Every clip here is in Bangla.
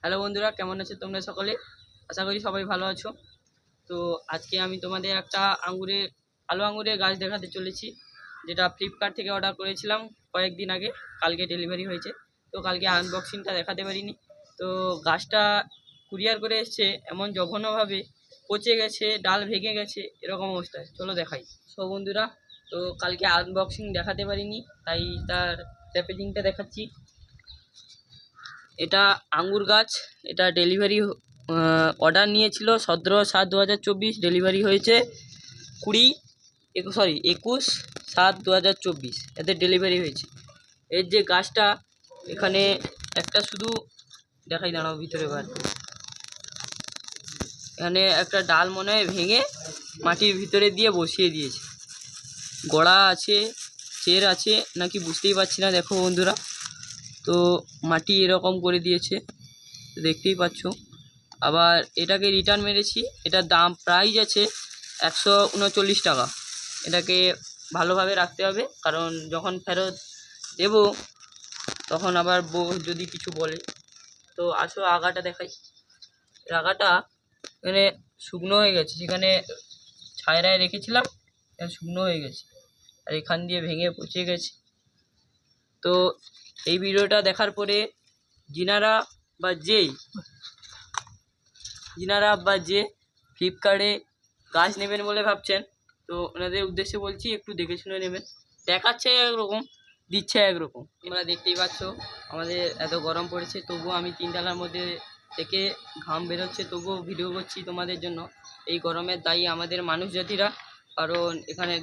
হ্যালো বন্ধুরা, কেমন আছো তোমরা সকলে? আশা করি সবাই ভালো আছো। তো আজকে আমি তোমাদের একটা কালো আঙুরের গাছ দেখাতে চলেছি, যেটা ফ্লিপকার্ট থেকে অর্ডার করেছিলাম কয়েকদিন আগে। কালকে ডেলিভারি হয়েছে, তো কালকে আনবক্সিংটা দেখাতে পারিনি। তো গাছটা কুরিয়ার করে এসছে, এমন জঘন্যভাবে পচে গেছে, ডাল ভেঙে গেছে, এরকম অবস্থায়। চলো দেখাই। সো বন্ধুরা, তো কালকে আনবক্সিং দেখাতে পারিনি, তাই তার প্যাকেজিংটা দেখাচ্ছি। এটা আঙ্গুর গাছ। এটা ডেলিভারি অর্ডার নিয়েছিল 17/7/2024, ডেলিভারি হয়েছে 21/7/2024, এদের ডেলিভারি হয়েছে। এর যে গাছটা, এখানে একটা শুধু দেখাই, দাঁড়াও ভিতরে বার। এখানে একটা ডাল মনে হয় ভেঙে মাটির ভিতরে দিয়ে বসিয়ে দিয়েছে। গোড়া আছে, চের আছে নাকি বুঝতেই পারছি না। দেখো বন্ধুরা, তো মাটি এরকম করে দিয়েছে, দেখতেই পাচ্ছ। আবার এটাকে রিটার্ন মেরেছি। এটার দাম প্রাইস আছে 139 টাকা। এটাকে ভালোভাবে রাখতে হবে, কারণ যখন ফেরত দেব তখন আবার যদি কিছু বলে। তো আসো আগাটা দেখাই। আগাটা এখানে শুকনো হয়ে গেছে, সেখানে ছায়রায় রেখেছিলাম, শুকনো হয়ে গেছে, আর এখান দিয়ে ভেঙে পচে গেছে। তো এই ভিডিওটা দেখার পরে যিনারা বা যে ফ্লিপকার্টে গাছ নেবেন বলে ভাবছেন, তো ওনাদের উদ্দেশ্যে বলছি, একটু দেখে শুনে নেবেন। দেখাচ্ছে একরকম, দিচ্ছে একরকম। তোমরা দেখতেই পাচ্ছ আমাদের এত গরম পড়েছে, তবুও আমি তিনতলার মধ্যে থেকে ঘাম বেরোচ্ছে, তবুও ভিডিও করছি তোমাদের জন্য। এই গরমের দায়ী আমাদের মানুষ জাতিরা, কারণ এখানে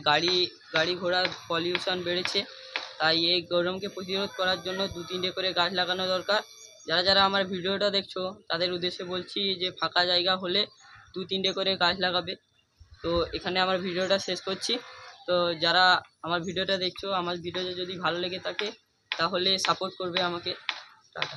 গাড়ি ঘোড়া পলিউশন বেড়েছে। তাই এই গরমকে প্রতিরোধ করার জন্য 2-3টে করে গাছ লাগানো দরকার। যারা যারা আমার ভিডিওটা দেখছো তাদের উদ্দেশ্যে বলছি যে ফাঁকা জায়গা হলে 2-3টে করে গাছ লাগাবে। তো এখানে আমার ভিডিওটা শেষ করছি। তো যারা আমার ভিডিওটা দেখছো, আমার ভিডিওটা যদি ভালো লেগে থাকে তাহলে সাপোর্ট করবে আমাকে। টাটা।